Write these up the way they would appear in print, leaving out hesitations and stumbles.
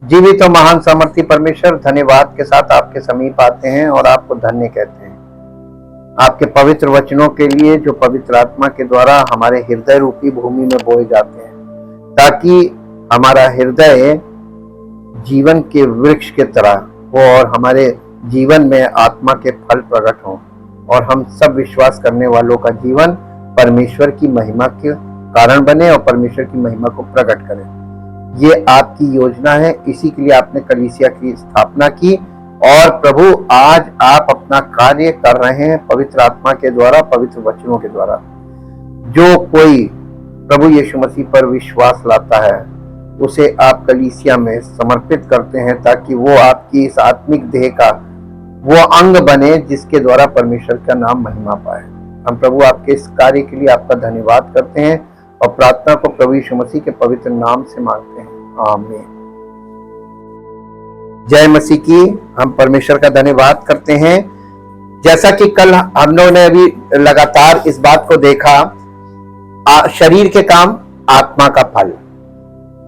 जीवित और महान सामर्थी परमेश्वर, धन्यवाद के साथ आपके समीप आते हैं और आपको धन्य कहते हैं आपके पवित्र वचनों के लिए, जो पवित्र आत्मा के द्वारा हमारे हृदय रूपी भूमि में बोए जाते हैं, ताकि हमारा हृदय जीवन के वृक्ष के तरह हो और हमारे जीवन में आत्मा के फल प्रकट हों और हम सब विश्वास करने वालों का जीवन परमेश्वर की महिमा के कारण बने और परमेश्वर की महिमा को प्रकट करें। ये आपकी योजना है, इसी के लिए आपने कलीसिया की स्थापना की और प्रभु आज आप अपना कार्य कर रहे हैं पवित्र आत्मा के द्वारा, पवित्र वचनों के द्वारा। जो कोई प्रभु यीशु मसीह पर विश्वास लाता है उसे आप कलीसिया में समर्पित करते हैं, ताकि वो आपकी इस आत्मिक देह का वो अंग बने जिसके द्वारा परमेश्वर का नाम महिमा पाए। हम प्रभु आपके इस कार्य के लिए आपका धन्यवाद करते हैं और प्रार्थना को प्रभु यीशु मसीह के पवित्र नाम से मांगते हैं, आमीन। जय मसीह की। हम परमेश्वर का धन्यवाद करते हैं। जैसा कि कल हम लोगों ने अभी लगातार इस बात को देखा, शरीर के काम, आत्मा का फल।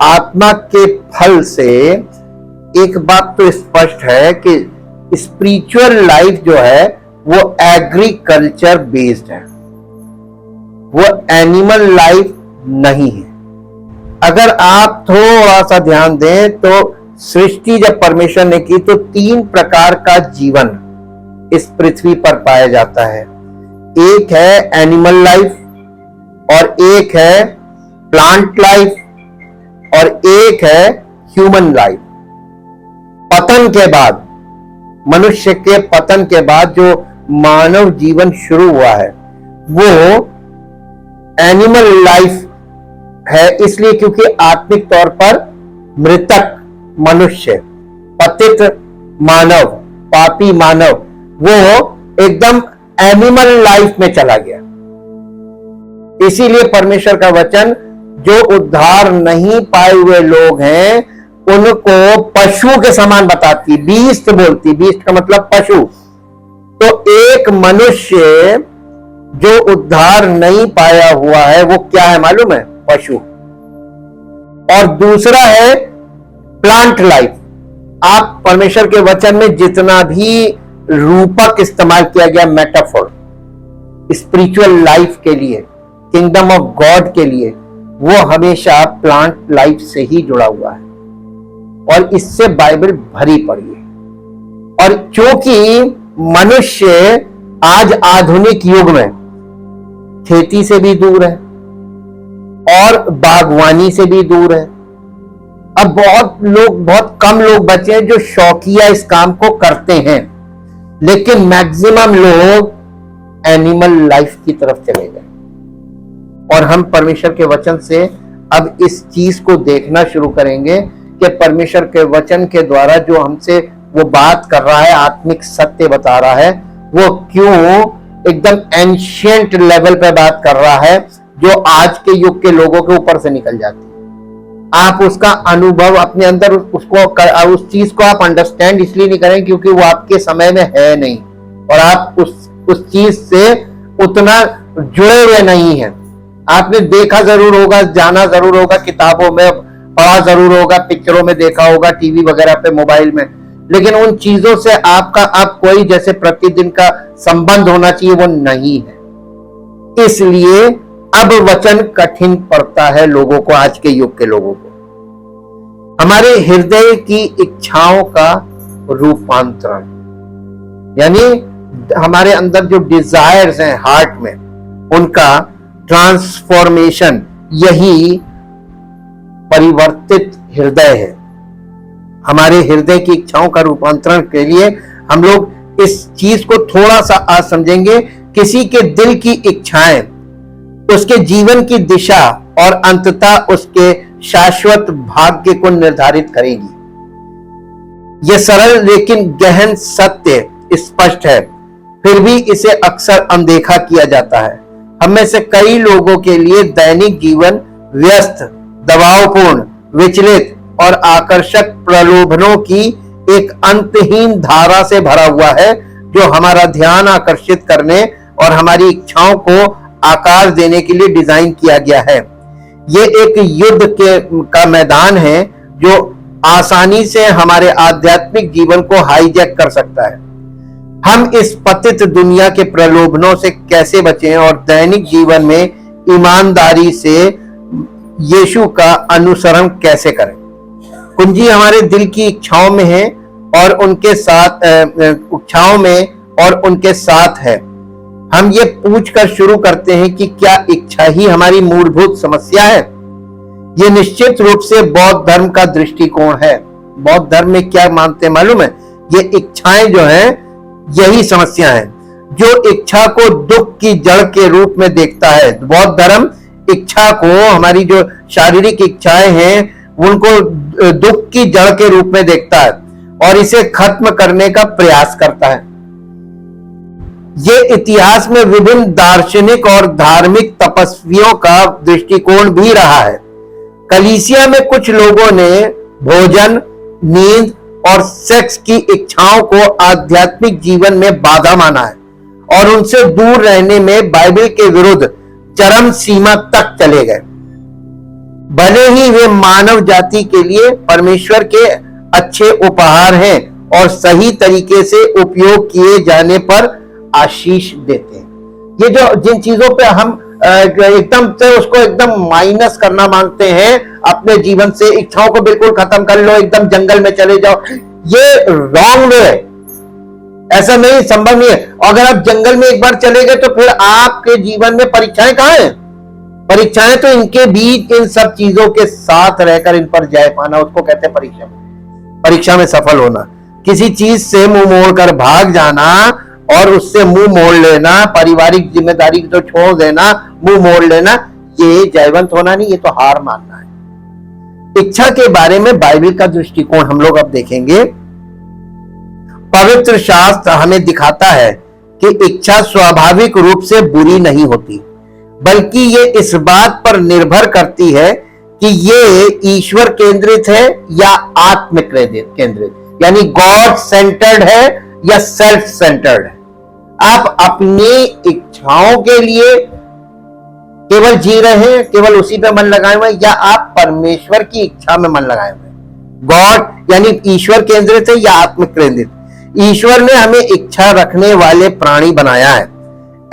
आत्मा के फल से एक बात तो स्पष्ट है कि स्पिरिचुअल लाइफ जो है वो एग्रीकल्चर बेस्ड है, वो एनिमल लाइफ नहीं है। अगर आप थोड़ा सा ध्यान दें तो सृष्टि जब परमेश्वर ने की तो 3 प्रकार का जीवन इस पृथ्वी पर पाया जाता है। एक है एनिमल लाइफ और एक है प्लांट लाइफ और एक है ह्यूमन लाइफ। पतन के बाद, मनुष्य के पतन के बाद जो मानव जीवन शुरू हुआ है वो एनिमल लाइफ है, इसलिए क्योंकि आत्मिक तौर पर मृतक मनुष्य, पतित मानव, पापी मानव वो एकदम एनिमल लाइफ में चला गया। इसीलिए परमेश्वर का वचन जो उद्धार नहीं पाए हुए लोग हैं उनको पशु के समान बताती, बीस्ट बोलती। बीस्ट का मतलब पशु। तो एक मनुष्य जो उद्धार नहीं पाया हुआ है वो क्या है मालूम है? पशु। और दूसरा है प्लांट लाइफ। आप परमेश्वर के वचन में जितना भी रूपक इस्तेमाल किया गया, मेटाफोर, स्पिरिचुअल लाइफ के लिए, किंगडम ऑफ गॉड के लिए, वो हमेशा प्लांट लाइफ से ही जुड़ा हुआ है और इससे बाइबल भरी पड़ी है। और क्योंकि मनुष्य आज आधुनिक युग में खेती से भी दूर है और बागवानी से भी दूर है, अब बहुत कम लोग बचे हैं जो शौकिया इस काम को करते हैं, लेकिन मैक्सिमम लोग एनिमल लाइफ की तरफ चले गए। और हम परमेश्वर के वचन से अब इस चीज को देखना शुरू करेंगे कि परमेश्वर के वचन के द्वारा जो हमसे वो बात कर रहा है, आत्मिक सत्य बता रहा है, वो क्यों एकदम एंशिएंट लेवल पे बात कर रहा है जो आज के युग के लोगों के ऊपर से निकल जाती है। आप उसका अनुभव अपने अंदर उस चीज को आप अंडरस्टैंड इसलिए नहीं करें क्योंकि वो आपके समय में है नहीं और आप उस चीज से उतना जुड़े हुए नहीं हैं। आपने देखा जरूर होगा, जाना जरूर होगा, किताबों में पढ़ा जरूर होगा, पिक्चरों में देखा होगा, टीवी वगैरह पे, मोबाइल में, लेकिन उन चीजों से आपका अब कोई जैसे प्रतिदिन का संबंध होना चाहिए वो नहीं है। इसलिए अब वचन कठिन पड़ता है लोगों को, आज के युग के लोगों को। हमारे हृदय की इच्छाओं का रूपांतरण, यानी हमारे अंदर जो डिजायर्स हैं हार्ट में, उनका ट्रांसफॉर्मेशन, यही परिवर्तित हृदय है। हमारे हृदय की इच्छाओं का रूपांतरण के लिए हम लोग इस चीज को थोड़ा सा आज समझेंगे। किसी के दिल की इच्छाएं उसके जीवन की दिशा और अंततः उसके शाश्वत भाग्य को निर्धारित करेगी। यह सरल लेकिन गहन सत्य स्पष्ट है, फिर भी इसे अक्सर अनदेखा किया जाता है। हम में से कई लोगों के लिए दैनिक जीवन व्यस्त, दबावपूर्ण, विचलित और आकर्षक प्रलोभनों की एक अंतहीन धारा से भरा हुआ है, जो हमारा ध्यान आकर्षित करने और हमारी इच्छाओं को आकार देने के लिए डिजाइन किया गया है। ये एक युद्ध का मैदान है जो आसानी से हमारे आध्यात्मिक जीवन को हाईजैक कर सकता है। हम इस पतित दुनिया के प्रलोभनों से कैसे बचें और दैनिक जीवन में ईमानदारी से यीशु का अनुसरण कैसे करें। कुंजी हमारे दिल की इच्छाओं में है और उनके साथ उनके साथ है। हम ये पूछकर शुरू करते हैं कि क्या इच्छा ही हमारी मूलभूत समस्या है। ये निश्चित रूप से बौद्ध धर्म का दृष्टिकोण है। बौद्ध धर्म में क्या मानते हैं मालूम है? ये इच्छाएं जो हैं यही समस्या है। जो इच्छा को दुख की जड़ के रूप में देखता है, बौद्ध धर्म इच्छा को, हमारी जो शारीरिक इच्छाएं हैं उनको दुख की जड़ के रूप में देखता है और इसे खत्म करने का प्रयास करता है। ये इतिहास में विभिन्न दार्शनिक और धार्मिक तपस्वियों का दृष्टिकोण भी रहा है। कलीसिया में कुछ लोगों ने भोजन, नींद और सेक्स की इच्छाओं को आध्यात्मिक जीवन में बाधा माना है और उनसे दूर रहने में बाइबल के विरुद्ध चरम सीमा तक चले गए। भले ही वे मानव जाति के लिए परमेश्वर के अच्छे उपहार हैं और सही तरीके से उपयोग किए जाने पर आशीष देते हैं। ये जो जिन चीजों पे हम एकदम से उसको एकदम माइनस करना मांगते हैं अपने जीवन से, इच्छाओं को बिल्कुल खत्म कर लो, एकदम जंगल में चले जाओ, ये रॉन्ग वे है। ऐसा नहीं, संभव नहीं है। अगर आप जंगल में एक बार चले गए तो फिर आपके जीवन में परीक्षाएं कहां हैं? परीक्षाएं तो इनके बीच, इन सब चीजों के साथ रहकर इन पर जय पाना, उसको कहते हैं परीक्षा में सफल होना। किसी चीज से मुंह मोड़कर भाग जाना और उससे मुंह मोड़ लेना, पारिवारिक जिम्मेदारी तो छोड़ देना, मुंह मोड़ लेना, ये जयवंत होना नहीं, ये तो हार मानना है। इच्छा के बारे में बाइबल का दृष्टिकोण हम लोग अब देखेंगे। पवित्र शास्त्र हमें दिखाता है कि इच्छा स्वाभाविक रूप से बुरी नहीं होती, बल्कि ये इस बात पर निर्भर करती है कि ये ईश्वर केंद्रित है या आत्म केंद्रित, यानी गॉड सेंटर्ड है या सेल्फ सेंटर्ड है। आप अपनी इच्छाओं के लिए केवल जी रहे हैं, केवल उसी पे मन लगाए हुए, या आप परमेश्वर की इच्छा में मन लगाए हुए। गॉड यानी ईश्वर केंद्रित है या आत्म केंद्रित। ईश्वर ने हमें इच्छा रखने वाले प्राणी बनाया है।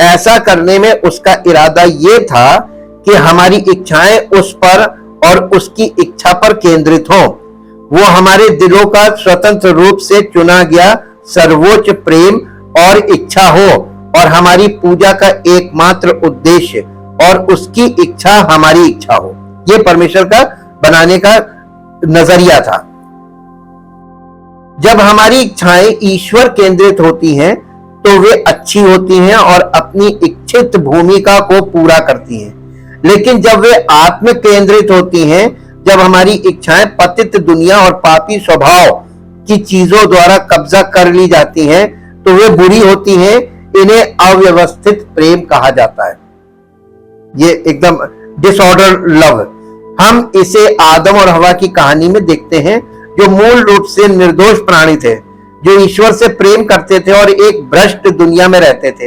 ऐसा करने में उसका इरादा यह था कि हमारी इच्छाएं उस पर और उसकी इच्छा पर केंद्रित हों। वो हमारे दिलों का स्वतंत्र रूप से चुना गया सर्वोच्च प्रेम और इच्छा हो और हमारी पूजा का एकमात्र उद्देश्य और उसकी इच्छा हमारी इच्छा हो। यह परमेश्वर का बनाने का नजरिया था। जब हमारी इच्छाएं ईश्वर केंद्रित होती हैं तो वे अच्छी होती हैं और अपनी इच्छित भूमिका को पूरा करती हैं। लेकिन जब वे आत्म केंद्रित होती हैं, जब हमारी इच्छाएं पतित दुनिया और पापी स्वभाव की चीजों द्वारा कब्जा कर ली जाती हैं, तो वे बुरी होती हैं। इन्हें अव्यवस्थित प्रेम कहा जाता है। ये एकदम डिसऑर्डर लव। हम इसे आदम और हवा की कहानी में देखते हैं, जो मूल रूप से निर्दोष प्राणी थे, जो ईश्वर से प्रेम करते थे और एक भ्रष्ट दुनिया में रहते थे।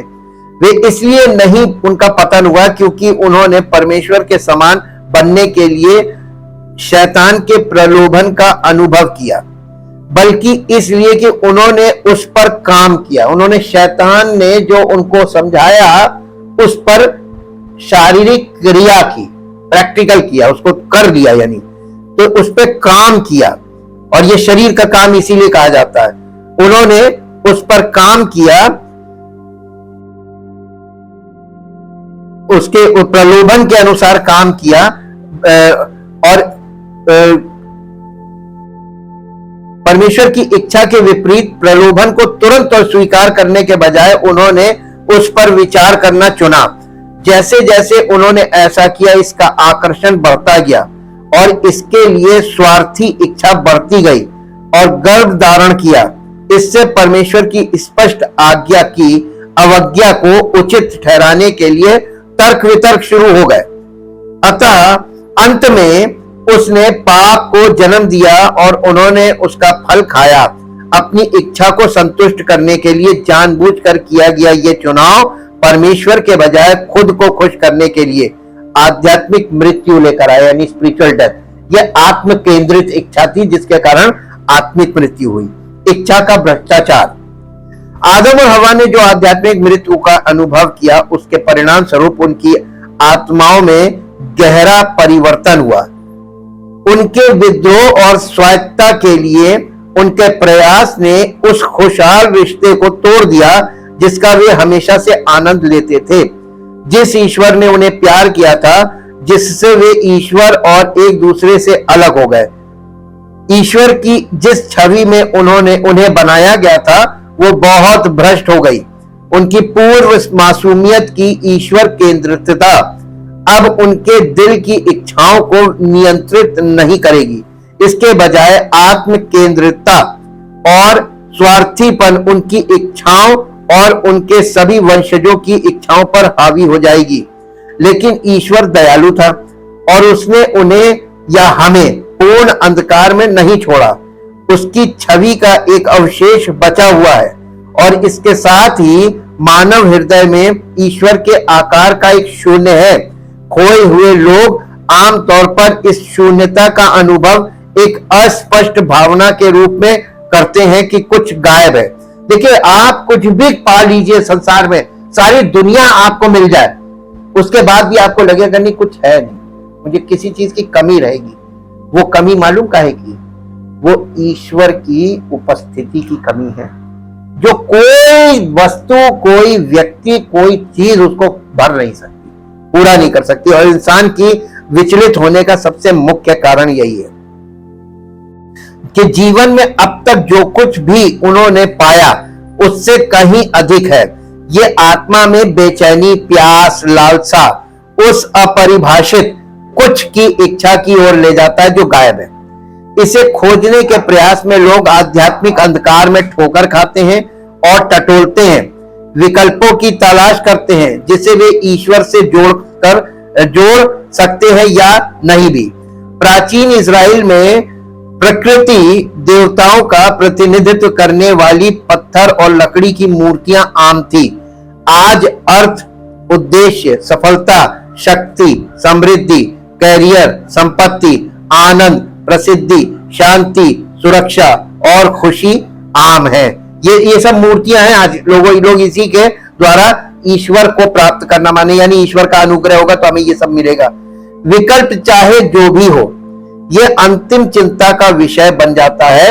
वे इसलिए नहीं उनका पतन हुआ क्योंकि उन्होंने परमेश्वर के समान बनने के लिए शैतान के प्रलोभन का अनुभव किया, बल्कि इसलिए कि उन्होंने उस पर काम किया। उन्होंने, शैतान ने जो उनको समझाया उस पर शारीरिक क्रिया की, प्रैक्टिकल किया, उसको कर लिया, यानी तो उस पर काम किया। और ये शरीर का काम इसीलिए कहा जाता है। उन्होंने उस पर काम किया, उसके प्रलोभन के अनुसार काम किया और परमेश्वर की इच्छा के विपरीत प्रलोभन को तुरंत और स्वीकार करने के बजाय उन्होंने उस पर विचार करना चुना। जैसे जैसे उन्होंने ऐसा किया, इसका आकर्षण बढ़ता गया और इसके लिए स्वार्थी इच्छा बढ़ती गई और गर्भ धारण किया। इससे परमेश्वर की स्पष्ट आज्ञा की अवज्ञा को उचित ठहराने के लिए तर्क वितर्क शुरू हो गए। अतः अंत में उसने पाप को जन्म दिया और उन्होंने उसका फल खाया। अपनी इच्छा को संतुष्ट करने के लिए जानबूझकर किया गया ये चुनाव परमेश्वर के बजाय खुद को खुश करने के लिए आध्यात्मिक मृत्यु लेकर आया, यानी स्पिरिचुअल डेथ। यह आत्म केंद्रित इच्छा थी, जिसके कारण आत्मिक मृत्यु हुई। इच्छा का भ्रष्टाचार। आदम और हवा ने जो आध्यात्मिक मृत्यु का अनुभव किया, उसके परिणाम स्वरूप उनकी आत्माओं में गहरा परिवर्तन हुआ। उनके विद्रोह और स्वायत्तता के लिए उनके प्रयास ने उस खुशहाल रिश्ते को तोड़ दिया जिसका वे हमेशा से आनंद लेते थे। जिस ईश्वर ने उन्हें प्यार किया था, जिससे वे ईश्वर और एक दूसरे से अलग हो गए। ईश्वर की जिस छवि में उन्हें बनाया गया था, वो बहुत भ्रष्ट हो गई। उनकी पूर्व मासूमियत की ईश्वर केंद्रितता अब उनके दिल की इच्छाओं को नियंत्रित नहीं करेगी। इसके बजाय आत्म केंद्रितता और स्वार्थीपन उनकी इच्छाओं और उनके सभी वंशजों की इच्छाओं पर हावी हो जाएगी। लेकिन ईश्वर दयालु था और उसने उन्हें या हमें पूर्ण अंधकार में नहीं छोड़ा। उसकी छवि का एक अवशेष बचा हुआ है और इसके साथ ही मानव हृदय में ईश्वर के आकार का एक शून्य है। खोए हुए लोग आमतौर पर इस शून्यता का अनुभव एक अस्पष्ट भावना के रूप में करते हैं कि कुछ गायब है। देखिए, आप कुछ भी पा लीजिए संसार में, सारी दुनिया आपको मिल जाए, उसके बाद भी आपको लगेगा नहीं कुछ है नहीं, मुझे किसी चीज की कमी रहेगी। वो कमी मालूम काहे की? वो ईश्वर की उपस्थिति की कमी है, जो कोई वस्तु, कोई व्यक्ति, कोई चीज उसको भर नहीं सकती, पूरा नहीं कर सकती। और इंसान की विचलित होने का सबसे मुख्य कारण यही है कि जीवन में अब तक जो कुछ भी उन्होंने पाया उससे कहीं अधिक है। ये आत्मा में बेचैनी, प्यास, लालसा, उस अपरिभाषित कुछ की इच्छा की ओर ले जाता है जो गायब है। इसे खोजने के प्रयास में लोग आध्यात्मिक अंधकार में ठोकर खाते हैं और टटोलते हैं, विकल्पों की तलाश करते हैं जिसे वे ईश्वर से जोड़ सकते हैं या नहीं भी। प्राचीन इज़राइल में प्रकृति देवताओं का प्रतिनिधित्व करने वाली पत्थर और लकड़ी की मूर्तियां आम थी। आज अर्थ, उद्देश्य, सफलता, शक्ति, समृद्धि, कैरियर, संपत्ति, आनंद, प्रसिद्धि, शांति, सुरक्षा और खुशी आम है। ये सब मूर्तियां हैं। आज लोग इसी के द्वारा ईश्वर को प्राप्त करना माने, यानी ईश्वर का अनुग्रह होगा तो हमें ये सब मिलेगा। विकल्प चाहे जो भी हो, ये अंतिम चिंता का विषय बन जाता है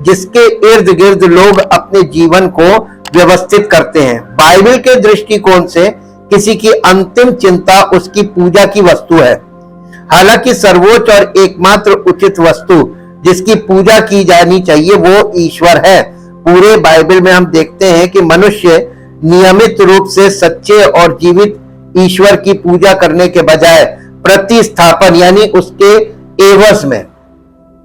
जिसके इर्द गिर्द लोग अपने जीवन को व्यवस्थित करते हैं। बाइबल के दृष्टिकोण से किसी की अंतिम चिंता उसकी पूजा की वस्तु है। हालांकि सर्वोच्च और एकमात्र उचित वस्तु जिसकी पूजा की जानी चाहिए वो ईश्वर है। पूरे बाइबल में हम देखते हैं कि मनुष्य नियमित रूप से सच्चे और जीवित ईश्वर की पूजा करने के बजाय प्रतिस्थापन यानी उसके एवज में,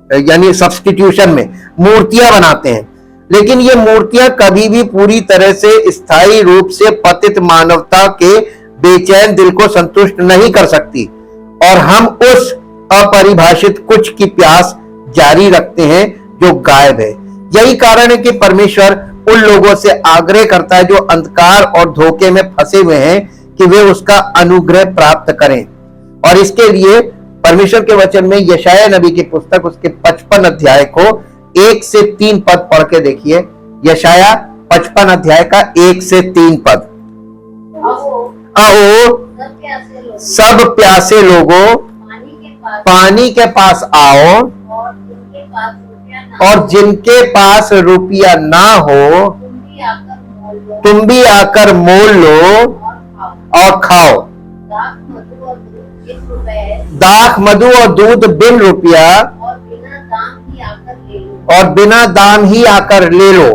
यानी सब्स्टिट्यूशन में मूर्तियां बनाते हैं। लेकिन ये मूर्तियां कभी भी पूरी तरह से स्थायी रूप से पतित मानवता के बेचैन दिल को संतुष्ट नहीं कर सकती और हम उस अपरिभाषित कुछ की प्यास जारी रखते हैं जो गायब है। यही कारण है कि परमेश्वर उन लोगों से आग्रह करता है जो अंधकार और धोखे में फंसे हुए हैं कि वे उसका अनुग्रह प्राप्त करें। और इसके लिए परमेश्वर के वचन में यशाया नबी की पुस्तक उसके 55 अध्याय को 1 से 3 पद पढ़ के देखिए। यशाया 55 अध्याय का 1 से 3 पद। आओ सब प्यासे लोगों पानी के पास आओ, और जिनके पास रुपया ना हो तुम भी आकर मोल लो और खाओ। दाख, मधु और दूध बिन रुपया और बिना दाम ही आकर ले लो।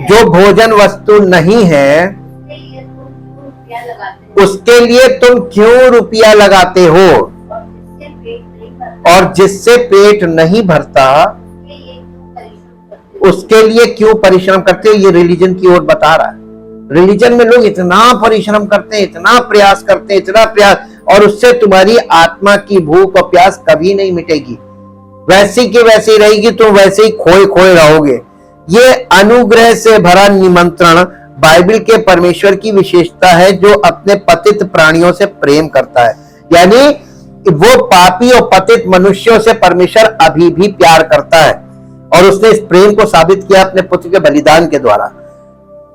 जो भोजन वस्तु नहीं है उसके लिए तुम क्यों रुपया लगाते हो, और जिससे पेट नहीं भरता उसके लिए क्यों परिश्रम करते हो। ये रिलीजन की ओर बता रहा है। रिलीजन में लोग इतना परिश्रम करते हैं, इतना प्रयास करते हैं, इतना प्रयास, और उससे तुम्हारी आत्मा की भूख और प्यास कभी नहीं मिटेगी। वैसी की वैसी रहेगी, तुम वैसे ही खोए खोए रहोगे। ये अनुग्रह से भरा निमंत्रण बाइबल के परमेश्वर की विशेषता है जो अपने पतित प्राणियों से प्रेम करता है। यानी वो पापी और पतित मनुष्यों से परमेश्वर अभी भी प्यार करता है और उसने इस प्रेम को साबित किया अपने पुत्र के बलिदान के द्वारा।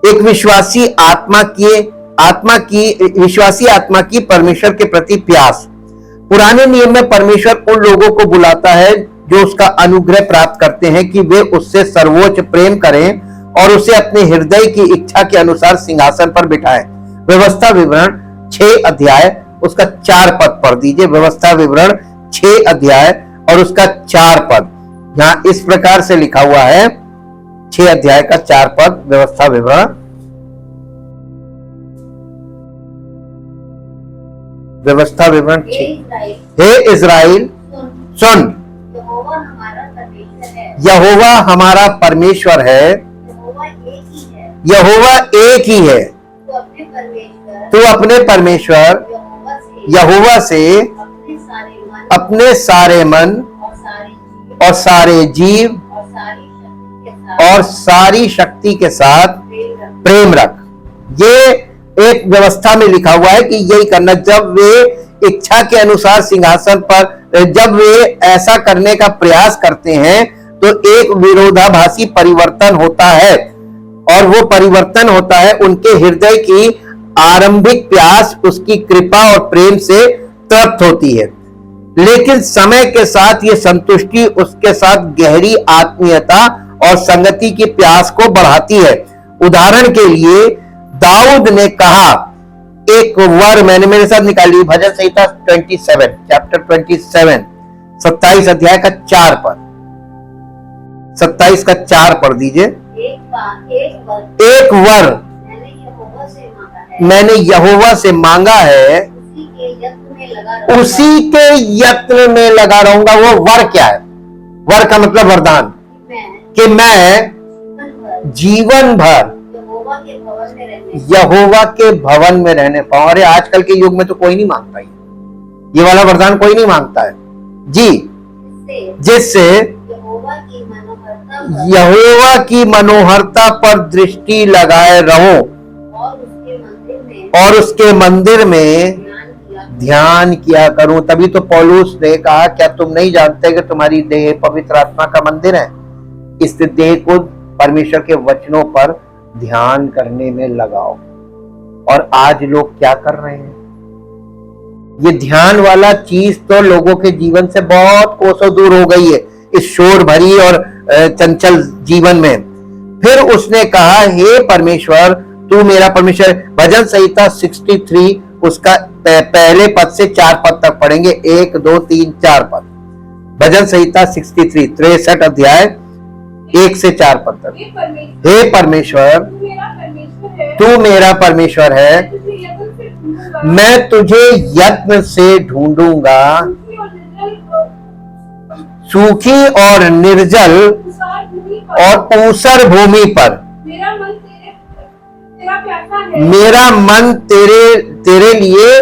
एक विश्वासी आत्मा की परमेश्वर के प्रति प्यास। पुराने नियम में परमेश्वर उन लोगों को बुलाता है जो उसका अनुग्रह प्राप्त करते हैं कि वे उससे सर्वोच्च प्रेम करें और उसे अपने हृदय की इच्छा के अनुसार सिंहासन पर बिठाएं। व्यवस्था विवरण 6 अध्याय उसका 4 पद पढ़ दीजिए। व्यवस्था विवरण 6 अध्याय और उसका 4 पद यहाँ इस प्रकार से लिखा हुआ है। 6 अध्याय का 4 पद व्यवस्था विवरण। व्यवस्था विवरण 6। हे इज़राइल सुन, यहोवा हमारा परमेश्वर है, यहोवा एक ही है। तू अपने परमेश्वर यहोवा से अपने सारे मन और सारे जीव और सारी शक्ति के साथ प्रेम रख। ये एक व्यवस्था में लिखा हुआ है कि यही करना। जब वे इच्छा के अनुसार सिंहासन पर, जब वे ऐसा करने का प्रयास करते हैं तो एक विरोधाभासी परिवर्तन होता है और वो परिवर्तन होता है उनके हृदय की आरंभिक प्यास उसकी कृपा और प्रेम से तृप्त होती है, लेकिन समय के साथ ये संतुष्टि उसके साथ गहरी आत्मीयता और संगति की प्यास को बढ़ाती है। उदाहरण के लिए दाऊद ने कहा, एक वर मैंने मेरे साथ निकाली भजन संहिता 27 चैप्टर 27 27 अध्याय का 4 पद 27 का 4 पढ़ दीजिए। एक वर मैंने यहोवा से मांगा है, उसी के यत्न में लगा रहूंगा। वो वर क्या है? वर का मतलब वरदान, कि मैं जीवन भर यहोवा के भवन में रहने पाऊं। अरे आजकल के युग में तो कोई नहीं मांगता ये वाला वरदान, कोई नहीं मांगता है जी, जिससे यहोवा की मनोहरता पर दृष्टि लगाए रहो और उसके मंदिर में ध्यान किया करूं। तभी तो पौलुस ने कहा, क्या तुम नहीं जानते कि तुम्हारी देह पवित्र आत्मा का मंदिर है? इस देह को परमेश्वर के वचनों पर ध्यान करने में लगाओ। और आज लोग क्या कर रहे हैं? ये ध्यान वाला चीज तो लोगों के जीवन से बहुत कोसों दूर हो गई है इस शोर भरी और चंचल जीवन में। फिर उसने कहा, हे परमेश्वर तू मेरा परमेश्वर। भजन संहिता 63 उसका पहले पद से 4 पद तक पढ़ेंगे। 1 2 3 4 पद। भजन संहिता 63 अध्याय 1 से 4 पद तक। हे परमेश्वर तू मेरा परमेश्वर है, मैं तुझे यत्न से ढूंढूंगा, सूखी और निर्जल और ऊसर भूमि पर। मेरा मन तेरे लिए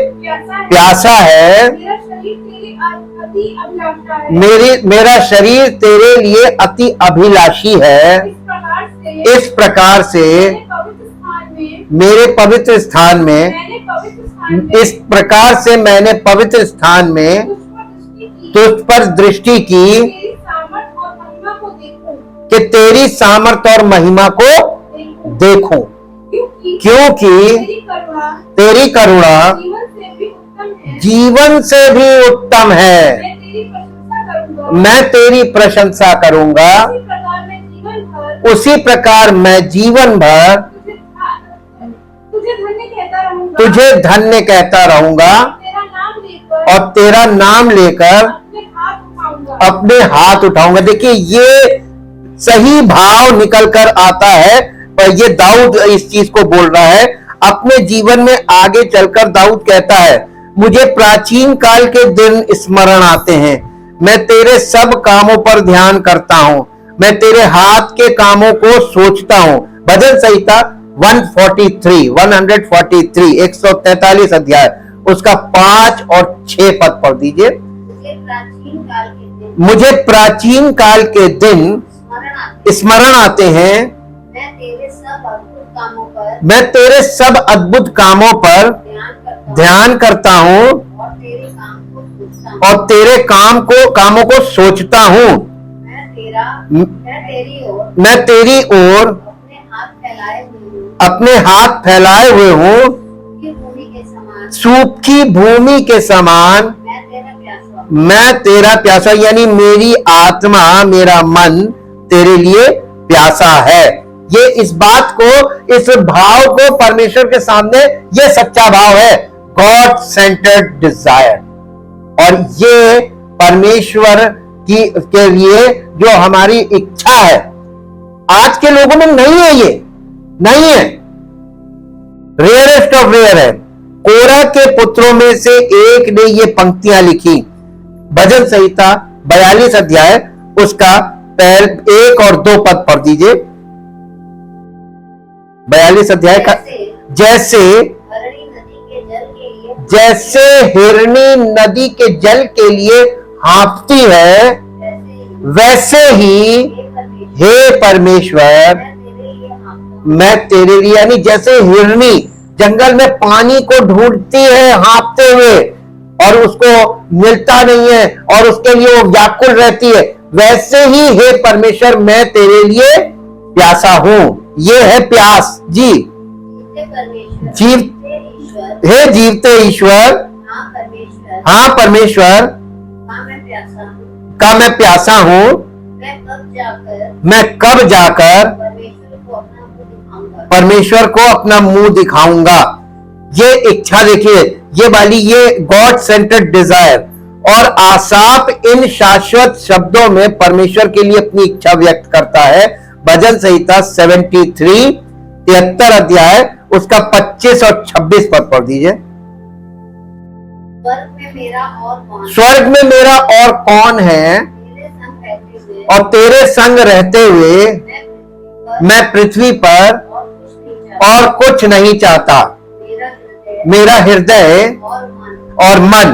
प्यासा है, मेरा शरीर तेरे लिए अति अभिलाषी है। इस प्रकार से मेरे पवित्र स्थान में, इस प्रकार से मैंने पवित्र स्थान में तुझ पर दृष्टि की कि तेरी सामर्थ और महिमा को देखूं, क्योंकि तेरी करुणा जीवन से भी उत्तम है। मैं तेरी प्रशंसा करूंगा, उसी प्रकार मैं जीवन भर तुझे धन्य कहता रहूंगा और तेरा नाम लेकर अपने हाथ उठाऊंगा। देखिए ये सही भाव निकल कर आता है, पर ये दाऊद इस चीज को बोल रहा है अपने जीवन में। आगे चलकर दाऊद कहता है, मुझे प्राचीन काल के दिन स्मरण आते हैं, मैं तेरे सब कामों पर ध्यान करता हूं, मैं तेरे हाथ के कामों को सोचता हूं। भजन संहिता 143 अध्याय उसका 5 और 6 पद पढ़ दीजिए। मुझे प्राचीन काल के दिन स्मरण आते हैं, मैं तेरे सब अद्भुत कामों पर ध्यान करता हूं और तेरे कामों को सोचता हूँ। मैं तेरी ओर अपने हाथ फैलाए हुए हूँ, सूखी भूमि के समान मैं तेरा प्यासा, यानी मेरी आत्मा, मेरा मन तेरे लिए प्यासा है। ये इस बात को, इस भाव को परमेश्वर के सामने, ये सच्चा भाव है, गॉड सेंटर्ड डिजायर। और ये परमेश्वर के लिए जो हमारी इच्छा है, आज के लोगों में नहीं है, ये नहीं है, रेयरेस्ट ऑफ रेयर है। कोरह के पुत्रों में से एक ने ये पंक्तियां लिखी, भजन संहिता 42 अध्याय उसका 1 और 2 पद पढ़ दीजिए। 42 अध्याय का, जैसे हिरणी नदी के जल के लिए हाँफती है, वैसे ही हे परमेश्वर मैं तेरे लिए, यानी जैसे हिरणी जंगल में पानी को ढूंढती है हाँफते हुए और उसको मिलता नहीं है और उसके लिए वो व्याकुल रहती है, वैसे ही हे परमेश्वर मैं तेरे लिए प्यासा हूं। ये है प्यास जी। हे जीवते ईश्वर, हाँ परमेश्वर का मैं प्यासा हूं, मैं कब जाकर परमेश्वर को अपना मुंह दिखाऊंगा। ये इच्छा देखिए, ये वाली, ये गॉड सेंटर्ड डिजायर। और आसाफ इन शाश्वत शब्दों में परमेश्वर के लिए अपनी इच्छा व्यक्त करता है। भजन संहिता 73 अध्याय उसका 25 और 26 पद पढ़ दीजिए। स्वर्ग में मेरा और कौन है, और तेरे संग रहते हुए मैं पृथ्वी पर और कुछ नहीं चाहता। मेरा हृदय और मन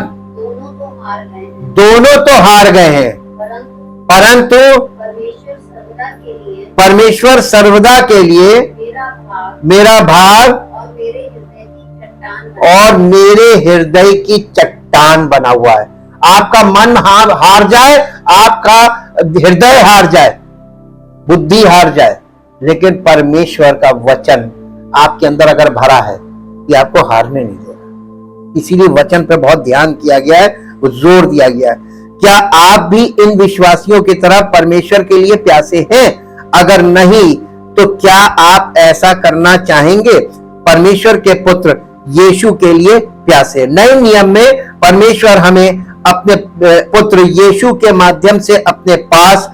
दोनों तो हार गए हैं, परंतु परमेश्वर सर्वदा के लिए मेरा भाग और मेरे हृदय की चट्टान बना हुआ है। आपका मन हार जाए, आपका हृदय हार जाए, बुद्धि हार जाए, लेकिन परमेश्वर का वचन आपके अंदर अगर भरा है, ये आपको हारने नहीं देगा। इसीलिए वचन पर बहुत ध्यान किया गया है, जोर दिया गया है। क्या आप भी इन विश्वासियों की तरह परमेश्वर के लिए प्यासे हैं? अगर नहीं तो क्या आप ऐसा करना चाहेंगे? परमेश्वर के पुत्र यीशु के लिए प्यासे। नए नियम में परमेश्वर हमें अपने पुत्र यीशु के माध्यम से अपने पास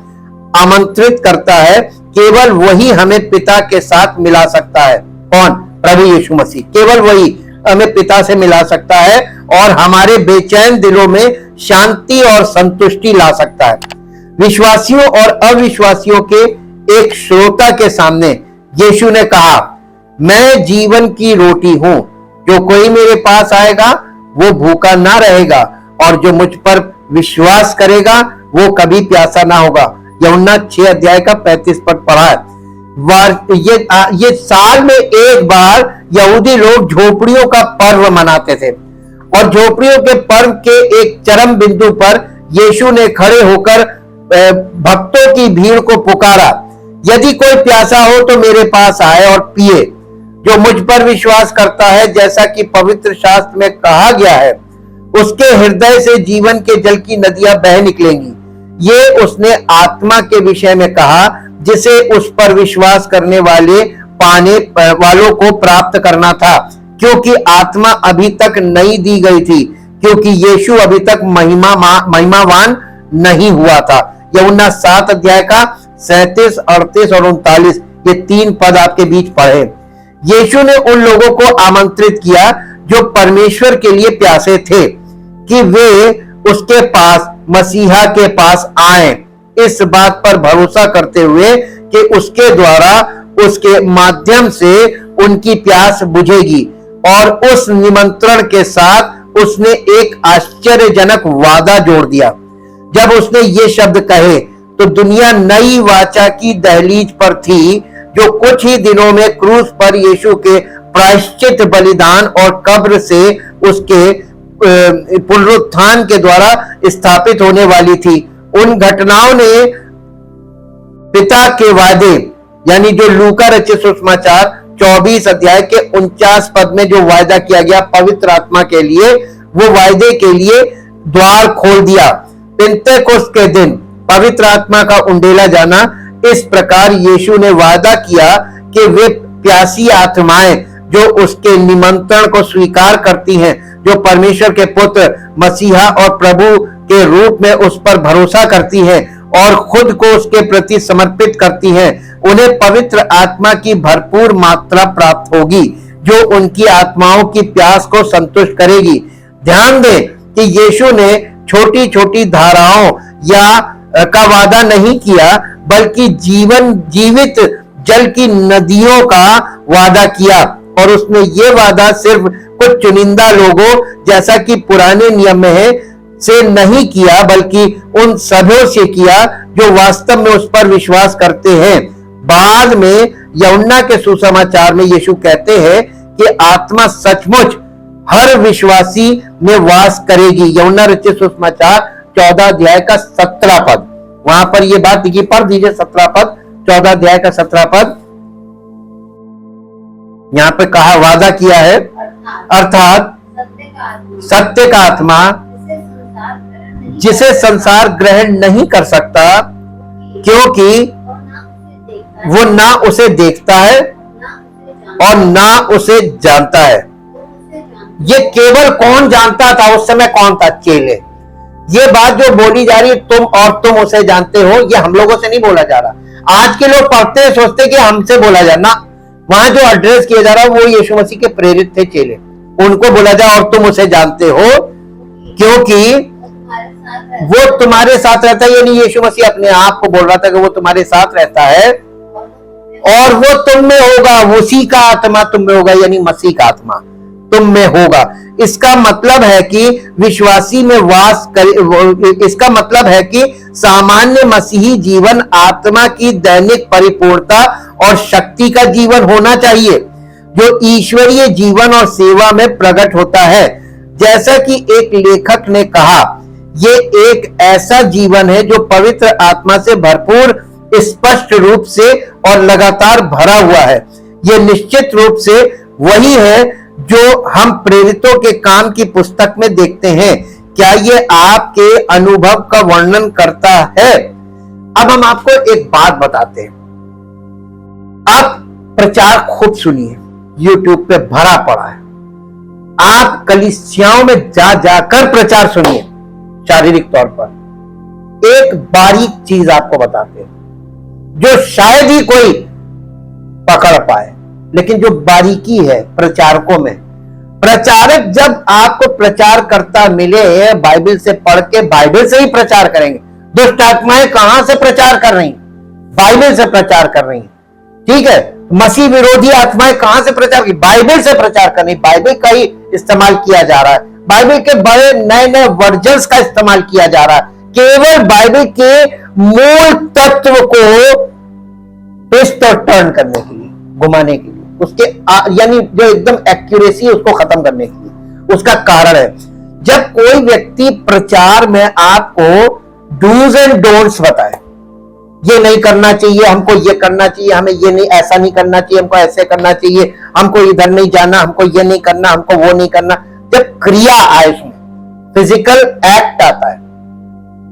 आमंत्रित करता है। केवल वही हमें पिता के साथ मिला सकता है। कौन? प्रभु यीशु मसीह। केवल वही हमें पिता से मिला सकता है और हमारे बेचैन दिलों में शांति और संतुष्टि ला सकता है। विश्वासियों और अविश्वासियों के एक श्रोता के सामने यीशु ने कहा, मैं जीवन की रोटी हूं, जो कोई मेरे पास आएगा वो भूखा ना रहेगा, और जो मुझ पर विश्वास करेगा वो कभी प्यासा ना होगा। यूहन्ना 6 अध्याय का 35 पद पढ़ा है। ये साल में एक बार यहूदी लोग झोपड़ियों का पर्व मनाते थे, और झोपड़ियों के पर्व के एक चरम बिंदु पर यीशु ने खड़े होकर भक्तों की भीड़ को पुकारा, यदि कोई प्यासा हो तो मेरे पास आए और पिए। जो मुझ पर विश्वास करता है, जैसा कि पवित्र शास्त्र में कहा गया है, उसके हृदय से जीवन के जल की नदियां बह निकलेंगी। ये उसने आत्मा के विषय में कहा, जिसे उस पर विश्वास करने पाने वालों को प्राप्त करना था, क्योंकि आत्मा अभी तक नहीं दी गई थी, क्योंकि यीशु अभी तक महिमावान नहीं हुआ था। यूहन्ना 7 अध्याय का 37, 38 और 39 ये 3 पद आपके बीच पढ़े। यीशु ने उन लोगों को आमंत्रित किया जो परमेश्वर के लिए प्यासे थे, कि वे उसके पास, मसीहा के पास आए, इस बात पर भरोसा करते हुए कि उसके द्वारा, उसके माध्यम से उनकी प्यास बुझेगी। और उस निमंत्रण के साथ उसने एक आश्चर्यजनक वादा जोड़ दिया। जब उसने ये शब्द कहे तो दुनिया नई वाचा की दहलीज पर थी, जो कुछ ही दिनों में क्रूस पर यीशु के प्रायश्चित बलिदान और कब्र से उसके पुनरुत्थान के द्वारा स्थापित होने वाली थी। उन घटनाओं ने पिता के वादे, यानी जो लूका रचित सुसमाचार 24 अध्याय के 49 पद में जो वायदा किया गया पवित्र आत्मा के लिए, वो वायदे के लिए द्वार खोल दिया। पेंतेकोस्त के दिन पवित्र आत्मा का उंडेला जाना, इस प्रकार यीशु ने वादा किया कि वे प्यासी आत्माएं जो उसके निमंत्रण को स्वीकार करती हैं, जो परमेश्वर के पुत्र मसीहा और प्रभु के रूप में उस पर भरोसा करती हैं और खुद को उसके प्रति समर्पित करती हैं, उन्हें पवित्र आत्मा की भरपूर मात्रा प्राप्त होगी जो उनकी आत्माओं की प्यास को संतुष्ट करेगी। ध्यान दें कि यीशु ने छोटी छोटी धाराओं या का वादा नहीं किया, बल्कि जीवित जल की नदियों का वादा किया। और उसने ये वादा सिर्फ कुछ चुनिंदा लोगों, जैसा कि पुराने नियम में है, से नहीं किया, बल्कि उन सबों से किया जो वास्तव में उस पर विश्वास करते हैं। बाद में यूहन्ना के सुसमाचार में यीशु कहते हैं कि आत्मा सचमुच हर विश्वासी में वास करेगी। यूहन्ना रचित सुसमाचार 14 अध्याय का 17 पद, वहां पर यह बात लिखी, पढ़ दीजिए 17 पद, 14 अध्याय का 17 पद। यहां पे कहा, वादा किया है, अर्थात सत्य का आत्मा जिसे संसार ग्रहण नहीं कर सकता, क्योंकि वो ना उसे देखता है और ना उसे जानता है। ये केवल कौन जानता था उस समय? कौन था? चेले। ये बात जो बोली जा रही है, तुम उसे जानते हो, ये हम लोगों से नहीं बोला जा रहा। आज के लोग पढ़ते हैं, सोचते कि हमसे बोला जाना, वहां जो एड्रेस किया जा रहा है वो यीशु मसीह के प्रेरित थे चेले, उनको बोला जाए और तुम उसे जानते हो क्योंकि वो तुम्हारे साथ रहता है। यानी यीशु मसीह अपने आप को बोल रहा था कि वो तुम्हारे साथ रहता है और वो तुम में होगा, उसी का आत्मा तुम में होगा, यानी मसीह का आत्मा तुम में होगा। इसका मतलब है कि विश्वासी में वास कर, इसका मतलब है कि सामान्य मसीही जीवन आत्मा की दैनिक परिपूर्णता और शक्ति का जीवन होना चाहिए, जो ईश्वरीय जीवन और सेवा में प्रकट होता है। जैसा कि एक लेखक ने कहा, ये एक ऐसा जीवन है जो पवित्र आत्मा से भरपूर, स्पष्ट रूप से और लगातार भरा हुआ है। ये निश्चित रूप से वही है जो हम प्रेरितों के काम की पुस्तक में देखते हैं। क्या ये आपके अनुभव का वर्णन करता है? अब हम आपको एक बात बताते हैं। आप प्रचार खूब सुनिए, YouTube पे भरा पड़ा है। आप कलीसियाओं में जा जाकर प्रचार सुनिए। शारीरिक तौर पर एक बारीक चीज आपको बताते हैं जो शायद ही कोई पकड़ पाए, लेकिन जो बारीकी है प्रचारकों में, प्रचारक जब आपको प्रचार करता मिले, बाइबल से पढ़ के बाइबल से ही प्रचार करेंगे। दुष्ट आत्माएं कहां से प्रचार कर रही? बाइबल से प्रचार कर रही। ठीक है, मसीह विरोधी आत्माएं कहां से प्रचार की? बाइबल से प्रचार कर रही। बाइबल का ही इस्तेमाल किया जा रहा है, बाइबल के बड़े नए नए वर्जन्स का इस्तेमाल किया जा रहा है, केवल बाइबल के मूल तत्व को ट्विस्ट और टर्न करने के लिए, घुमाने के लिए, उसके यानी जो एकदम एक्यूरेसी है उसको खत्म करने के लिए। उसका कारण है, जब कोई व्यक्ति प्रचार में आपको डूज एंड डोंट्स बताए, ये नहीं करना चाहिए, हमको ये करना चाहिए, हमें ये नहीं, ऐसा नहीं करना चाहिए, हमको ऐसे करना चाहिए, हमको इधर नहीं जाना, हमको ये नहीं करना, हमको वो नहीं करना, जब क्रिया आए, उसमें फिजिकल एक्ट आता है,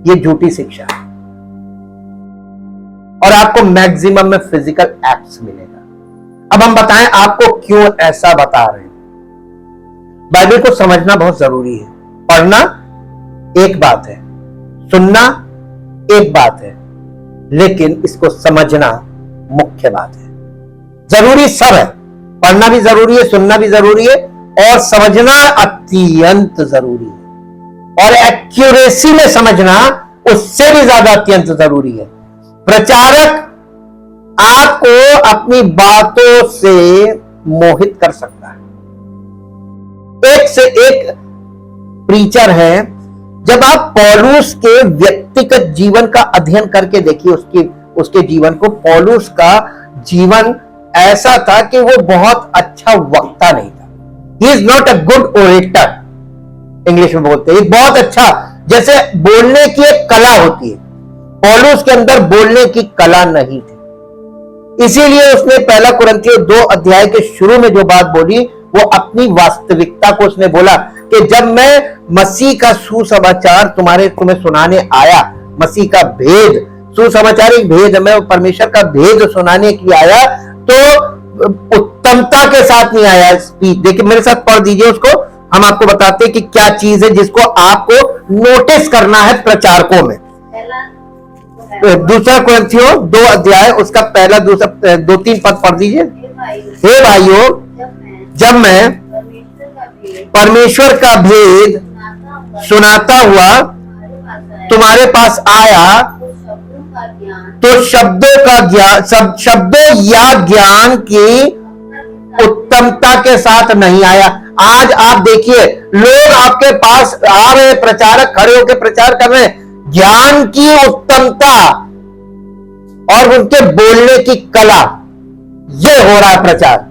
ये झूठी शिक्षा है। और आपको मैक्सिमम में फिजिकल एक्ट्स मिलेगा। अब हम बताएं आपको क्यों ऐसा बता रहे हैं। बाइबल को समझना बहुत जरूरी है। पढ़ना एक बात है, सुनना एक बात है, लेकिन इसको समझना मुख्य बात है। जरूरी सब है, पढ़ना भी जरूरी है, सुनना भी जरूरी है, और समझना अत्यंत जरूरी है। और एक्यूरेसी में समझना उससे भी ज्यादा अत्यंत जरूरी है। प्रचारक आपको अपनी बातों से मोहित कर सकता है। एक से एक प्रीचर है। जब आप पौलुस के व्यक्तिगत जीवन का अध्ययन करके देखिए, उसके जीवन को, पौलुस का जीवन ऐसा था कि वो बहुत अच्छा वक्ता नहीं था। He is not a good orator. English में बोलते हैं। ये बहुत अच्छा, जैसे बोलने की एक कला होती है, पौलुस के अंदर बोलने की कला नहीं थी, इसीलिए उसने पहला कुरिन्थियों 2 अध्याय के शुरू में जो बात बोली वो अपनी वास्तविकता को उसने बोला कि जब मैं मसीह का सुसमाचार तुम्हें सुनाने आया, मसीह का भेद, सुसमाचार एक भेद है, मैं परमेश्वर का भेद सुनाने के लिए आया, तो उत्तमता के साथ नहीं आया। स्पीच देखिए, मेरे साथ पढ़ दीजिए उसको, हम आपको बताते हैं कि क्या चीज है जिसको आपको नोटिस करना है प्रचारकों में। दूसरा कुरिन्थियों 2 अध्याय उसका पहला दूसरा 2-3 पद पढ़ दीजिए। हे भाइयों, जब मैं परमेश्वर का भेद सुनाता हुआ तुम्हारे पास आया तो शब्दों या ज्ञान की उत्तमता के साथ नहीं आया। आज आप देखिए, लोग आपके पास आ रहे, प्रचारक खड़े होकर प्रचार कर रहे हैं, ज्ञान की उत्तमता और उनके बोलने की कला, ये हो रहा है प्रचार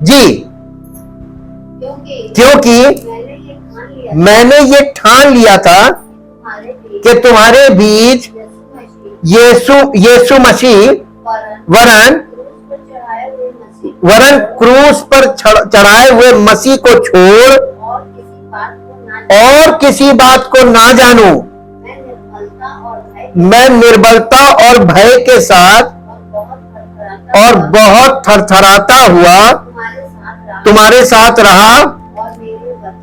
जी। क्योंकि मैंने ये ठान लिया था कि तुम्हारे बीच यीशु मसीह वरन क्रूस पर चढ़ाए हुए मसीह को छोड़ और किसी बात को ना जानूं, मैं निर्बलता और भय के साथ और बहुत थरथराता हुआ तुम्हारे साथ रहा,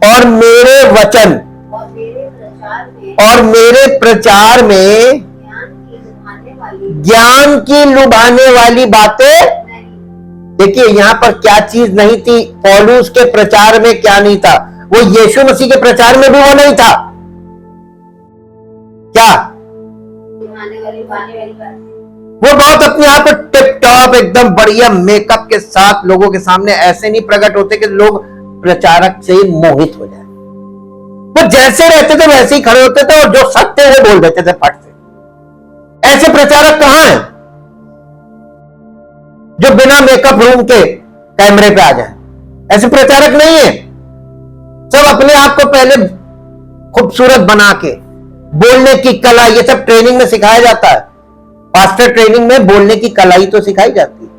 और मेरे वचन और मेरे प्रचार में ज्ञान की लुभाने वाली बातें। देखिए यहां पर क्या चीज नहीं थी, पौलुस के प्रचार में क्या नहीं था, वो यीशु मसीह के प्रचार में भी वो नहीं था। क्या वो बहुत अपने आप पर टिप टॉप एकदम बढ़िया मेकअप के साथ लोगों के सामने ऐसे नहीं प्रकट होते कि लोग प्रचारक से मोहित हो जाए। वो जैसे रहते थे वैसे ही खड़े होते थे और जो सत्य है बोल देते थे फट से। ऐसे प्रचारक कहां हैं जो बिना मेकअप रूम के कैमरे पे आ जाए? ऐसे प्रचारक नहीं है। सब अपने आप को पहले खूबसूरत बना के, बोलने की कला, ये सब ट्रेनिंग में सिखाया जाता है। पास्टर ट्रेनिंग में बोलने की कला ही तो सिखाई जाती है,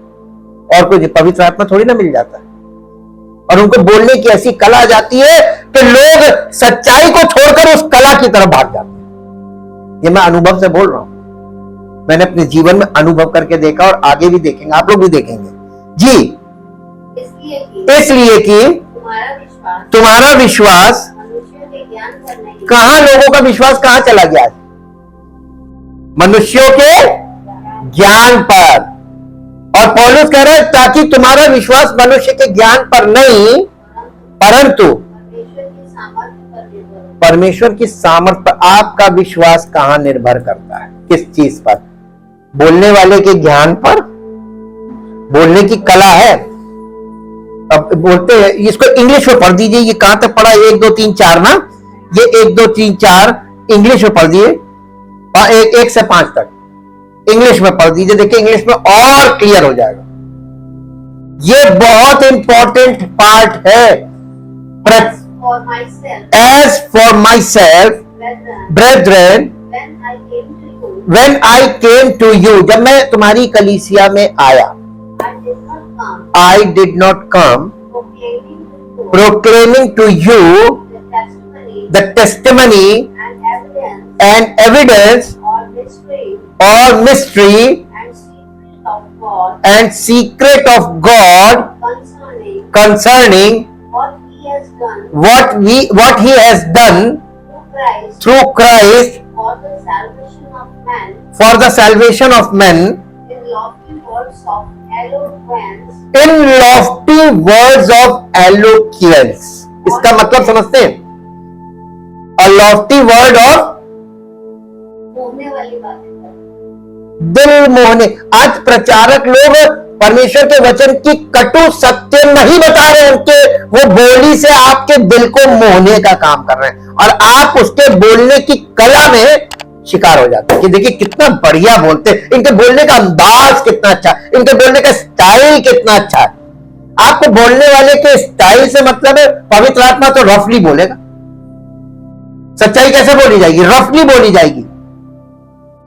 और कोई पवित्र आत्मा थोड़ी ना मिल जाता है। और उनको बोलने की ऐसी कला आ जाती है कि लोग सच्चाई को छोड़कर उस कला की तरफ भाग जाते हैं। ये मैं अनुभव से बोल रहा हूं, मैंने अपने जीवन में अनुभव करके देखा और आगे भी देखेंगे, आप लोग भी देखेंगे जी। इसलिए कि तुम्हारा विश्वास कहां, लोगों का विश्वास कहां चला गया? मनुष्यों के ज्ञान पर। और पौलुस कह रहा है ताकि तुम्हारा विश्वास मनुष्य के ज्ञान पर नहीं परंतु परमेश्वर की सामर्थ पर। आपका विश्वास कहां निर्भर करता है? किस चीज पर? बोलने वाले के ज्ञान पर, बोलने की कला है। अब बोलते हैं, इसको इंग्लिश में पढ़ दीजिए। ये कहां तक पढ़ा? 1 2 3 4 ना, ये 1 2 3 4 इंग्लिश में पढ़ दिए, और 1 से 5 तक इंग्लिश में पढ़ दीजिए। देखिए इंग्लिश में और क्लियर हो जाएगा। ये बहुत इंपॉर्टेंट पार्ट है। As for myself brethren when I came to you, जब मैं तुम्हारी कलीसिया में आया, I did not come proclaiming to you the testimony and evidence or mystery and secret of God concerning what he has done through Christ for the salvation of men in lofty words of eloquence। इसका मतलब समझते हैं? A lofty word of दिल मोहने। आज प्रचारक लोग परमेश्वर के वचन की कटु सत्य नहीं बता रहे, उनके वो बोली से आपके दिल को मोहने का काम कर रहे हैं, और आप उसके बोलने की कला में शिकार हो जाते हैं कि देखिए कितना बढ़िया बोलते हैं, इनके बोलने का अंदाज कितना अच्छा, इनके बोलने का स्टाइल कितना अच्छा है। आपको बोलने वाले के स्टाइल से मतलब है, पवित्र आत्मा तो रफली बोलेगा, सच्चाई कैसे बोली जाएगी? रफली बोली जाएगी,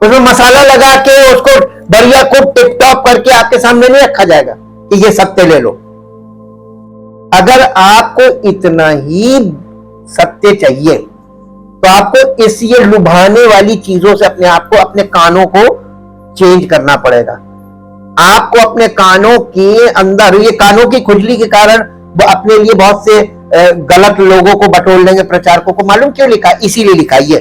उसमें मसाला लगा के उसको बढ़िया को टिप टॉप करके आपके सामने नहीं रखा जाएगा कि ये सत्य ले लो। अगर आपको इतना ही सत्य चाहिए तो आपको इस ये लुभाने वाली चीजों से अपने आप को, अपने कानों को चेंज करना पड़ेगा। आपको अपने कानों के अंदर, ये कानों की खुजली के कारण वो अपने लिए बहुत से गलत लोगों को बटोर लेंगे, प्रचारकों को। मालूम क्यों लिखा? इसीलिए लिखा ये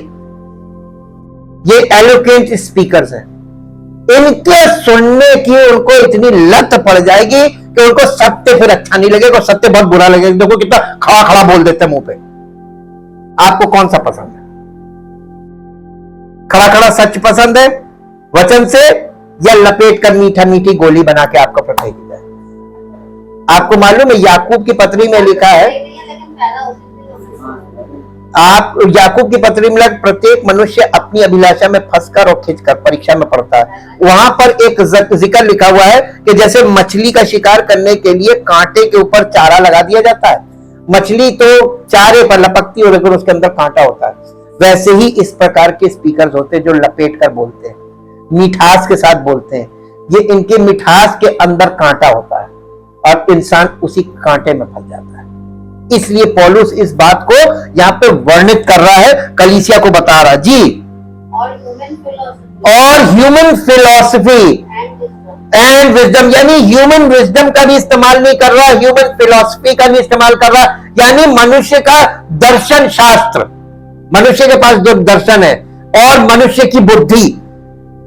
एलोक्वेंट स्पीकर्स हैं, इनके सुनने की उनको इतनी लत पड़ जाएगी कि उनको सत्य फिर अच्छा नहीं लगेगा, सत्य बहुत बुरा लगेगा। देखो कितना खड़ा खड़ा बोल देते हैं मुंह पे। आपको कौन सा पसंद है? खड़ा खड़ा सच पसंद है वचन से, या लपेट कर मीठा मीठी गोली बना के आपको फेंकी जाए? आपको मालूम है याकूब की पत्री में लिखा है, आप याकूब की पत्री में लग प्रत्येक मनुष्य अपनी अभिलाषा में फंसकर और खिंचकर परीक्षा में पड़ता है। वहां पर एक जिक्र लिखा हुआ है कि जैसे मछली का शिकार करने के लिए कांटे के ऊपर चारा लगा दिया जाता है, मछली तो चारे पर लपकती है लेकिन उसके अंदर कांटा होता है, वैसे ही इस प्रकार के स्पीकर्स होते हैं जो लपेट कर बोलते हैं, मिठास के साथ बोलते हैं। ये इनके मिठास के अंदर कांटा होता है और इंसान उसी कांटे में फंस जाता है। इसलिए पौलुस इस बात को यहाँ पे वर्णित कर रहा है, कलीसिया को बता रहा जी। और ह्यूमन फिलॉसफी एंड विजडम, यानी ह्यूमन विजडम का भी इस्तेमाल नहीं कर रहा, ह्यूमन फिलॉसफी का भी इस्तेमाल कर रहा, यानी मनुष्य का दर्शन शास्त्र, मनुष्य के पास जो दर्शन है और मनुष्य की बुद्धि,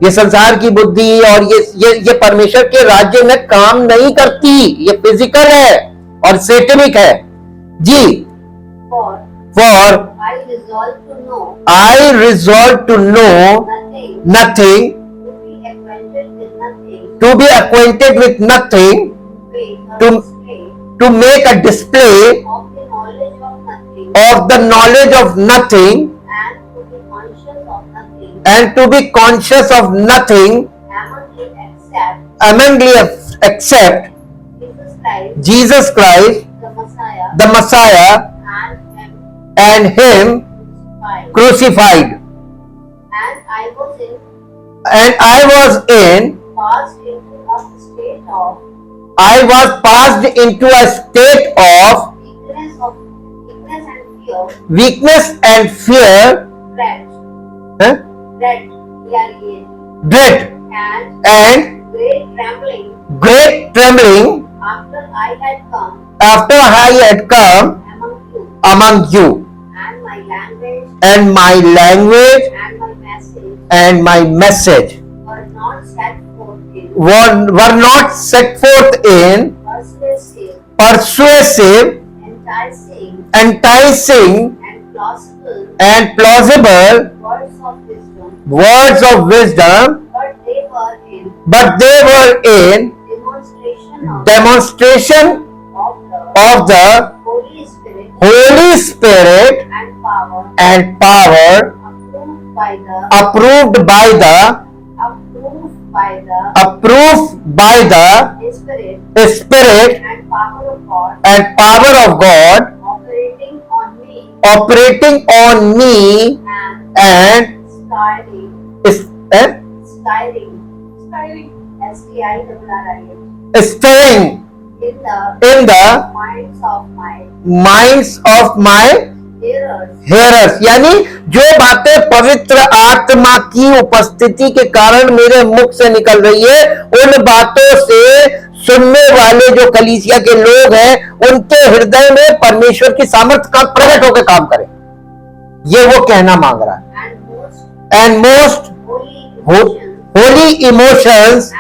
ये संसार की बुद्धि और ये परमेश्वर के राज्य में काम नहीं करती, ये फिजिकल है और सैटेनिक है जी। For I resolve to know nothing, to be acquainted with nothing, to make a display of the knowledge of nothing, and to be conscious of nothing, amongly except Jesus Christ, the Messiah, and Him crucified. And I was passed into a state of weakness and fear, dread, and great trembling after I had come among you, and my language and my message were not set forth in persuasive, enticing, and plausible words of wisdom, but they were in demonstration of the Holy Spirit and power, approved by the Spirit and power of God operating on me and stirring in the minds of my hearers, यानी जो बातें पवित्र आत्मा की उपस्थिति के कारण मेरे मुख से निकल रही है, उन बातों से सुनने वाले जो कलीसिया के लोग हैं उनके हृदय में परमेश्वर की सामर्थ्य का प्रकट होकर काम करे, ये वो कहना मांग रहा है। And most Holi emotions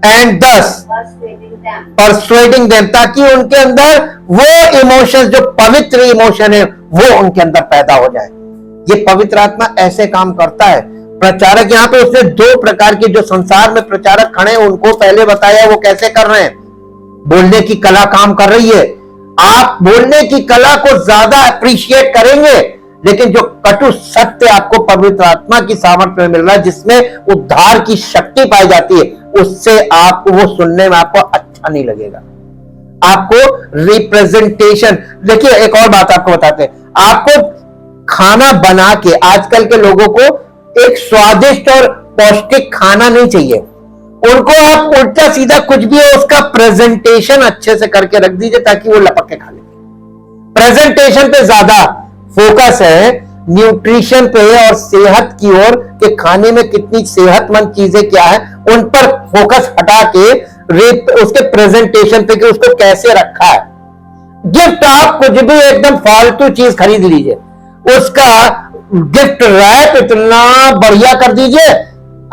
and दस परsuading them, ताकि उनके अंदर वो इमोशंस, जो पवित्र इमोशन है, वो उनके अंदर पैदा हो जाए। ये पवित्र आत्मा ऐसे काम करता है। प्रचारक, यहाँ पे उसने दो प्रकार के जो संसार में प्रचारक खड़े हैं उनको पहले बताया वो कैसे कर रहे हैं। बोलने की कला काम कर रही है। आप बोलने की कला को ज्यादा अप्रिशिएट करेंगे, लेकिन जो कटु सत्य आपको पवित्र आत्मा की सामर्थ्य में मिल रहा है, जिसमें उद्धार की शक्ति पाई जाती है, उससे आपको वो सुनने में आपको अच्छा नहीं लगेगा। आपको रिप्रेजेंटेशन, देखिए एक और बात आपको बताते हैं, आपको खाना बना के, आजकल के लोगों को एक स्वादिष्ट और पौष्टिक खाना नहीं चाहिए, उनको आप उल्टा सीधा कुछ भी है उसका प्रेजेंटेशन अच्छे से करके रख दीजिए ताकि वो लपक के खा लेंगे। प्रेजेंटेशन पे ज्यादा फोकस है, न्यूट्रिशन पे और सेहत की ओर कि खाने में कितनी सेहतमंद चीजें क्या है, उन पर फोकस हटा के उसके प्रेजेंटेशन पे कि उसको कैसे रखा है। गिफ्ट आप कुछ भी एकदम फालतू चीज खरीद लीजिए, उसका गिफ्ट रैप इतना बढ़िया कर दीजिए,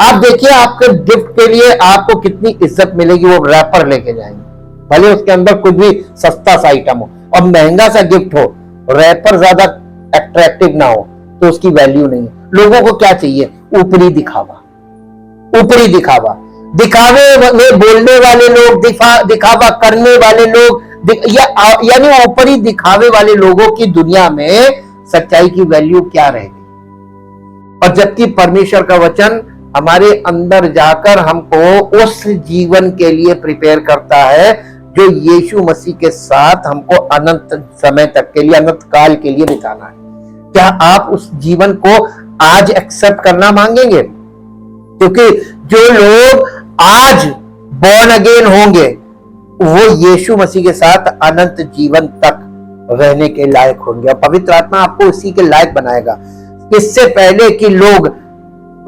आप देखिए आपके गिफ्ट के लिए आपको कितनी इज्जत मिलेगी। वो रैपर लेके जाएंगे, भले उसके अंदर कुछ भी सस्ता सा आइटम हो और महंगा सा गिफ्ट हो, रैपर ज्यादा अट्रैक्टिव ना हो तो उसकी वैल्यू नहीं है। लोगों को क्या चाहिए? ऊपरी दिखावा, ऊपरी दिखावा, दिखावे में बोलने वाले लोग, दिखावा करने वाले लोग, यानी ऊपरी दिखावे वाले लोगों की दुनिया में सच्चाई की वैल्यू क्या रहेगी? और जबकि परमेश्वर का वचन हमारे अंदर जाकर हमको उस जीवन के लिए प्रिपेयर करता है जो यीशु मसीह के साथ हमको अनंत समय तक के लिए, अनंत काल के लिए बिताना है। क्या आप उस जीवन को आज एक्सेप्ट करना मांगेंगे? क्योंकि जो लोग आज बॉर्न अगेन होंगे वो यीशु मसीह के साथ अनंत जीवन तक रहने के लायक होंगे और पवित्र आत्मा आपको उसी के लायक बनाएगा। इससे पहले कि लोग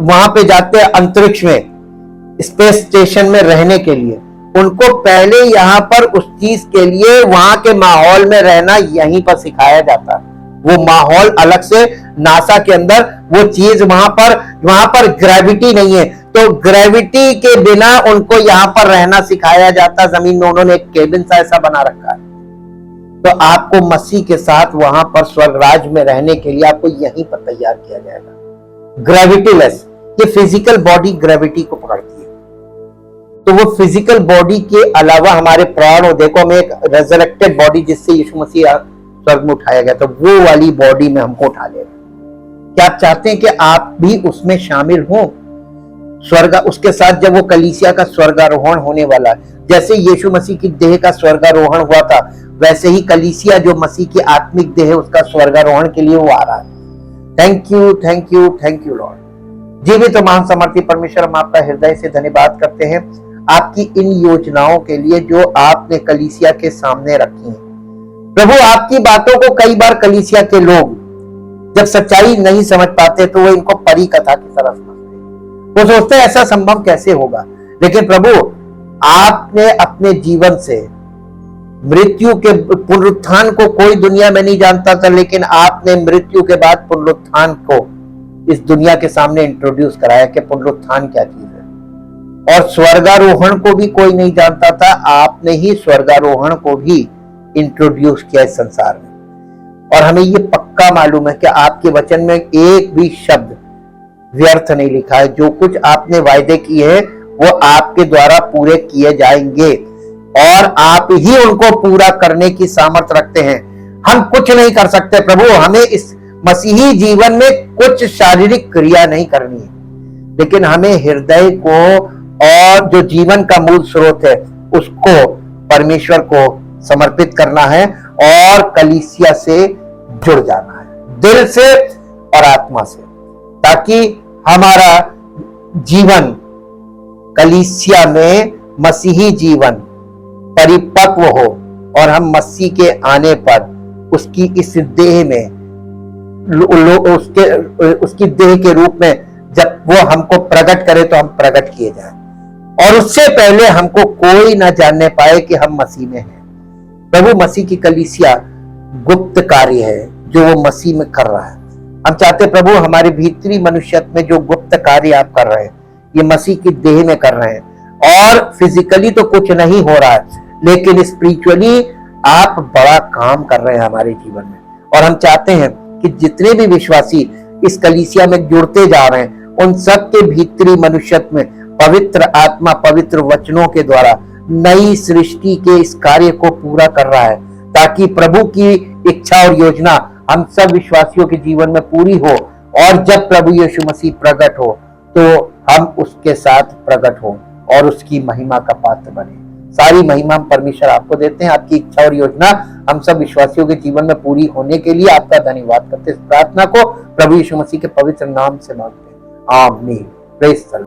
वहां पे जाते हैं अंतरिक्ष में, स्पेस स्टेशन में रहने के लिए, उनको पहले यहां पर उस चीज के लिए वहां के माहौल में रहना यहीं पर सिखाया जाता है। वो माहौल अलग से, नासा के अंदर वो चीज वहां पर ग्रेविटी नहीं है, तो ग्रेविटी के बिना उनको यहां पर रहना सिखाया जाता। जमीन में उन्होंने एक केबिन सा ऐसा बना रखा है। तो आपको मसीह के साथ वहां पर स्वर्ग राज में रहने के लिए आपको यहीं पर तैयार किया जाएगा। ग्रेविटी लेस, ये फिजिकल बॉडी ग्रेविटी को पकड़ती है, तो वो फिजिकल बॉडी के अलावा हमारे प्राण, और देखो हमें एक रेजरेक्टेड बॉडी जिससे यीशु मसीह स्वर्ग में उठाया गया, तो वो वाली बॉडी में हमको उठा लेगा। क्या आप चाहते हैं कि आप भी उसमें शामिल हो स्वर्ग उसके साथ? जब वो कलीसिया का स्वर्गारोहण होने वाला है, जैसे यीशु मसीह की देह का स्वर्गारोहण हुआ था, वैसे ही कलीसिया जो मसीह की आत्मिक देह है उसका स्वर्गारोहण के लिए वो आ रहा है। Thank you, thank you, thank you Lord. जीवित तो महान समर्थी परमेश्वर, हम आपका हृदय से धन्यवाद करते हैं आपकी इन योजनाओं के लिए जो आपने कलीसिया के सामने रखी हैं। प्रभु, आपकी बातों को कई बार कलीसिया के लोग जब सच्चाई नहीं समझ पाते तो वो इनको परी कथा की तरह समझते, वो सोचते हैं ऐसा संभव कैसे होगा। लेकिन प्रभु, आपने अपने जीवन से मृत्यु के पुनरुत्थान को कोई दुनिया में नहीं जानता था, लेकिन आपने मृत्यु के बाद पुनरुत्थान को इस दुनिया के सामने इंट्रोड्यूस कराया कि पुनरुत्थान क्या चीज है। और स्वर्गारोहण को भी कोई नहीं जानता था, आपने ही स्वर्गारोहण को भी इंट्रोड्यूस किया इस संसार में। और हमें ये पक्का मालूम है कि आपके वचन में एक भी शब्द व्यर्थ नहीं लिखा है। जो कुछ आपने वायदे किए हैं वो आपके द्वारा पूरे किए जाएंगे और आप ही उनको पूरा करने की सामर्थ्य रखते हैं। हम कुछ नहीं कर सकते प्रभु, हमें इस मसीही जीवन में कुछ शारीरिक क्रिया नहीं करनी है, लेकिन हमें हृदय को और जो जीवन का मूल स्रोत है उसको परमेश्वर को समर्पित करना है और कलीसिया से जुड़ जाना है, दिल से और आत्मा से, ताकि हमारा जीवन कलीसिया में मसीही जीवन परिपक्व हो और हम मसीह के आने पर उसकी इस देह में उसकी देह के रूप में जब वो हमको प्रकट करे तो हम प्रकट किए जाएं और उससे पहले हमको कोई ना जानने पाए कि हम मसीह में हैं। प्रभु, मसीह की कलीसिया गुप्त कार्य है जो वो मसीह में कर रहा है। हम चाहते प्रभु हमारे भीतरी मनुष्यत्व में जो गुप्त कार्य आप कर रहे हैं ये मसीह की देह में कर रहे हैं और फिजिकली तो कुछ नहीं हो रहा है, लेकिन स्पिरिचुअली आप बड़ा काम कर रहे हैं हमारे जीवन में। और हम चाहते हैं कि जितने भी विश्वासी इस कलीसिया में जुड़ते जा रहे हैं उन सब के भीतरी मनुष्यत्व में पवित्र आत्मा पवित्र वचनों के द्वारा नई सृष्टि के इस कार्य को पूरा कर रहा है, ताकि प्रभु की इच्छा और योजना हम सब विश्वासियों के जीवन में पूरी हो और जब प्रभु यीशु मसीह प्रकट हो तो हम उसके साथ प्रकट हो और उसकी महिमा का पात्र बने। सारी महिमा हम परमेश्वर आपको देते हैं। आपकी इच्छा और योजना हम सब विश्वासियों के जीवन में पूरी होने के लिए आपका धन्यवाद करते हैं। इस प्रार्थना को प्रभु यीशु मसीह के पवित्र नाम से मांगते हैं, आमीन। Praise the Lord.